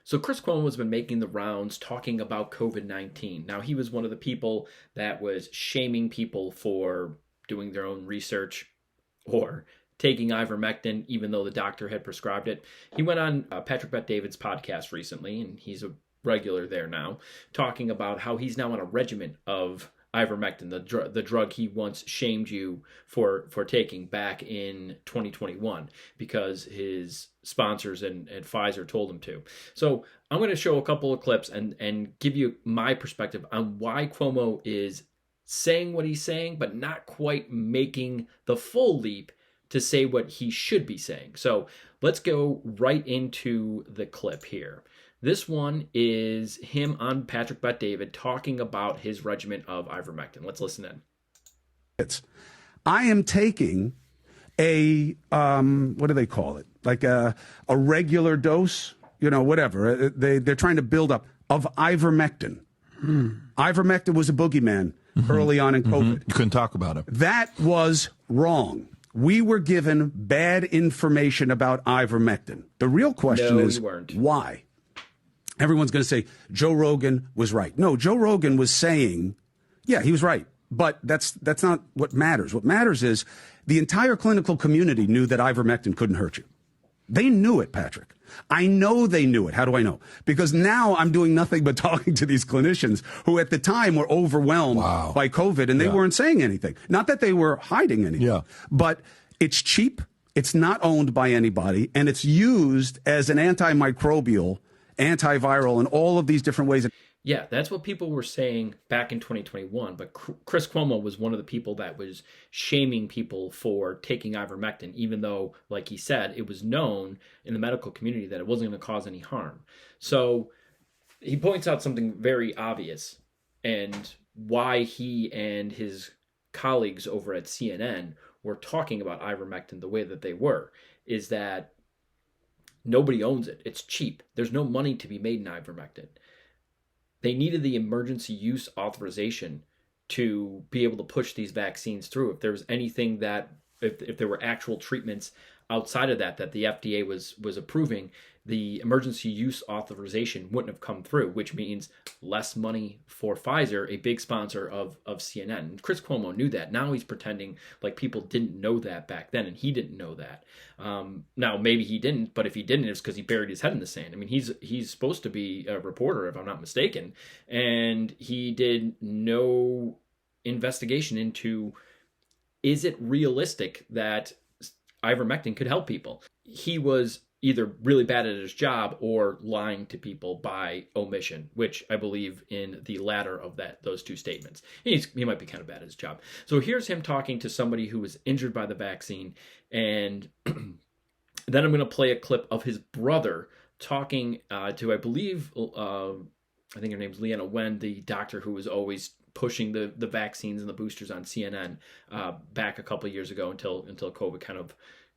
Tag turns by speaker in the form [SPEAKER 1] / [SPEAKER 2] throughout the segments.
[SPEAKER 1] So Chris Cuomo has been making the rounds talking about COVID-19. Now, he was one of the people that was shaming people for doing their own research or taking ivermectin, even though the doctor had prescribed it. He went on Patrick Bet-David's podcast recently, and he's a regular there now, talking about how he's now on a regimen of ivermectin, the drug he once shamed you for taking back in 2021 because his sponsors and Pfizer told him to. So I'm going to show a couple of clips and give you my perspective on why Cuomo is saying what he's saying, but not quite making the full leap to say what he should be saying. So let's go right into the clip here. This one is him on Patrick Bet-David talking about his regimen of ivermectin. Let's listen in.
[SPEAKER 2] I am taking a, what do they call it? Like a regular dose, whatever. They're trying to build up of ivermectin. Ivermectin was a boogeyman early on in COVID.
[SPEAKER 3] You couldn't talk about it.
[SPEAKER 2] That was wrong. We were given bad information about ivermectin. The real question is why? Everyone's going to say Joe Rogan was right. No, Joe Rogan was saying, yeah, he was right. But that's not what matters. What matters is the entire clinical community knew that ivermectin couldn't hurt you. They knew it, Patrick. I know they knew it. How do I know? Because now I'm doing nothing but talking to these clinicians who at the time were overwhelmed by COVID and they weren't saying anything. Not that they were hiding anything, but it's cheap. It's not owned by anybody. And it's used as an antimicrobial, antiviral, and all of these different ways.
[SPEAKER 1] Yeah, that's what people were saying back in 2021. But Chris Cuomo was one of the people that was shaming people for taking ivermectin, even though, like he said, it was known in the medical community that it wasn't going to cause any harm. So he points out something very obvious, and why he and his colleagues over at CNN were talking about ivermectin the way that they were, is that nobody owns it. It's cheap. There's no money to be made in ivermectin. They needed the emergency use authorization to be able to push these vaccines through. If there was anything that, if there were actual treatments outside of that the FDA was approving, the emergency use authorization wouldn't have come through, which means less money for Pfizer, a big sponsor of CNN. And Chris Cuomo knew that. Now he's pretending like people didn't know that back then, and he didn't know that. Now, maybe he didn't, but if he didn't, it's because he buried his head in the sand. I mean, he's supposed to be a reporter, if I'm not mistaken, and he did no investigation into, is it realistic that ivermectin could help people? He was either really bad at his job or lying to people by omission, which I believe in the latter of those two statements. He might be kind of bad at his job. So here's him talking to somebody who was injured by the vaccine, and then I'm going to play a clip of his brother talking to, I believe, I think her name's Leanna Wen, the doctor who was always pushing the vaccines and the boosters on CNN back a couple of years ago until COVID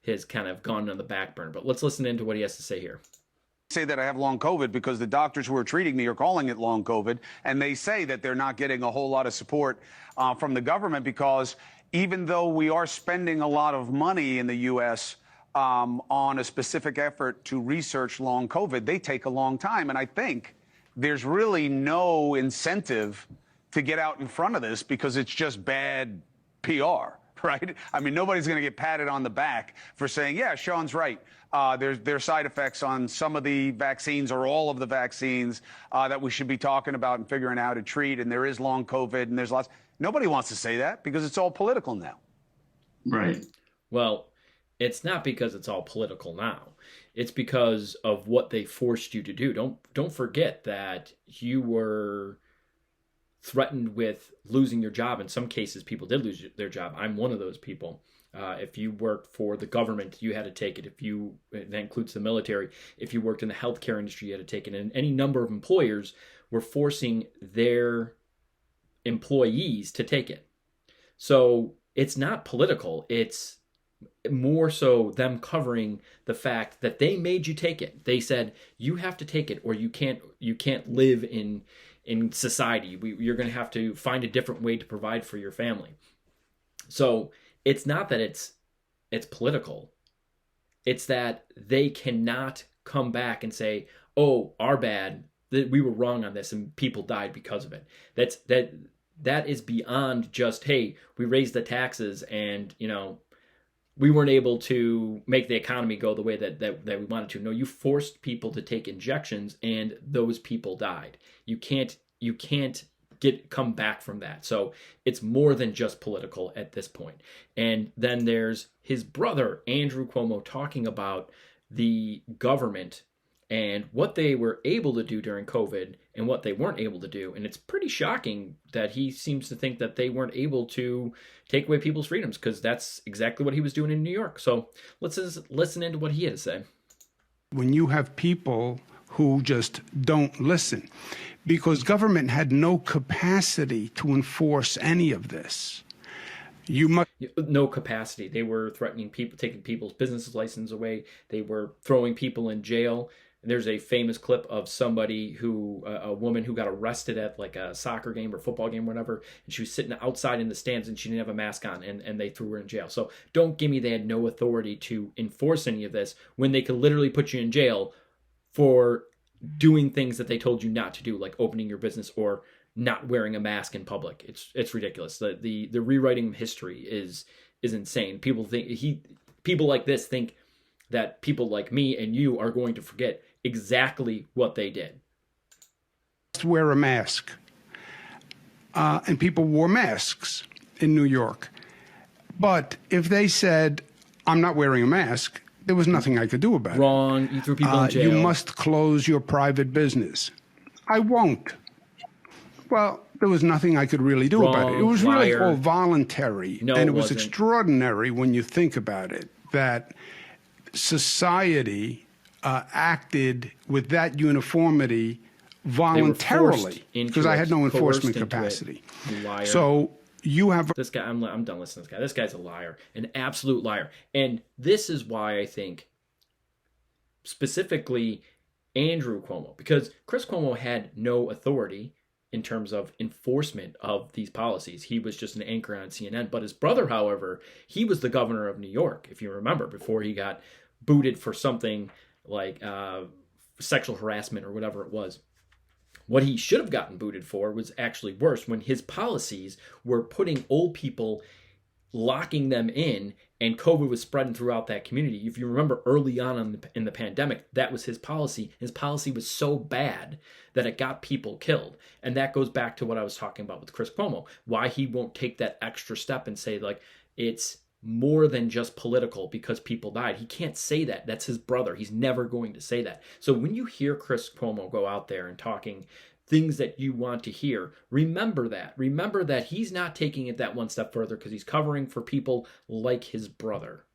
[SPEAKER 1] has kind of gone on the back burner. But let's listen into what he has to say here.
[SPEAKER 4] Say that I have long COVID because the doctors who are treating me are calling it long COVID, and they say that they're not getting a whole lot of support from the government because even though we are spending a lot of money in the U.S. On a specific effort to research long COVID, they take a long time. And I think there's really no incentive to get out in front of this because it's just bad PR. Right? I mean, nobody's going to get patted on the back for saying, yeah, Sean's right. There's side effects on some of the vaccines or all of the vaccines that we should be talking about and figuring out how to treat. And there is long COVID and there's lots. Nobody wants to say that because it's all political now.
[SPEAKER 1] Right. Well, it's not because it's all political now. It's because of what they forced you to do. Don't forget that you were threatened with losing your job. In some cases, people did lose their job. I'm one of those people. If you worked for the government, you had to take it. That includes the military. If you worked in the healthcare industry, you had to take it. And any number of employers were forcing their employees to take it. So it's not political. It's more so them covering the fact that they made you take it. They said, you have to take it or you can't live in society. You're going to have to find a different way to provide for your family. So it's not that it's political. It's that they cannot come back and say, oh, our bad, that we were wrong on this and people died because of it. That is beyond just, hey, we raised the taxes and, we weren't able to make the economy go the way that we wanted to. No, you forced people to take injections and those people died. You can't come back from that. So it's more than just political at this point. And then there's his brother, Andrew Cuomo, talking about the government and what they were able to do during COVID and what they weren't able to do. And it's pretty shocking that he seems to think that they weren't able to take away people's freedoms, because that's exactly what he was doing in New York. So let's just listen into what he had to say.
[SPEAKER 3] When you have people who just don't listen, because government had no capacity to enforce any of this.
[SPEAKER 1] No capacity. They were threatening people, taking people's business license away. They were throwing people in jail. There's a famous clip of somebody a woman who got arrested at like a soccer game or football game or whatever, and she was sitting outside in the stands and she didn't have a mask on, and they threw her in jail. So don't give me they had no authority to enforce any of this when they could literally put you in jail for doing things that they told you not to do, like opening your business or not wearing a mask in public. It's ridiculous. The rewriting of history is insane. People like this think that people like me and you are going to forget exactly what they did.
[SPEAKER 3] Wear a mask. And people wore masks in New York. But if they said, I'm not wearing a mask, there was nothing I could do about it.
[SPEAKER 1] Wrong. You threw people in jail.
[SPEAKER 3] You must close your private business. I won't. Well, there was nothing I could really do about it. It was really all voluntary.
[SPEAKER 1] No,
[SPEAKER 3] and it was
[SPEAKER 1] wasn't.
[SPEAKER 3] Extraordinary when you think about it, that society acted with that uniformity voluntarily, because I had no enforcement capacity. So you have
[SPEAKER 1] this guy. I'm done listening to this guy. This guy's a liar, an absolute liar. And this is why I think specifically Andrew Cuomo, because Chris Cuomo had no authority in terms of enforcement of these policies. He was just an anchor on CNN. But his brother, however, he was the governor of New York, if you remember, before he got booted for something like sexual harassment or whatever it was. What he should have gotten booted for was actually worse, when his policies were putting old people, locking them in, and COVID was spreading throughout that community. If you remember early on in the pandemic, that was his policy. His policy was so bad that it got people killed. And that goes back to what I was talking about with Chris Cuomo, why he won't take that extra step and say, like, it's more than just political because people died. He can't say that. That's his brother. He's never going to say that. So when you hear Chris Cuomo go out there and talking things that you want to hear, remember that. Remember that he's not taking it that one step further because he's covering for people like his brother.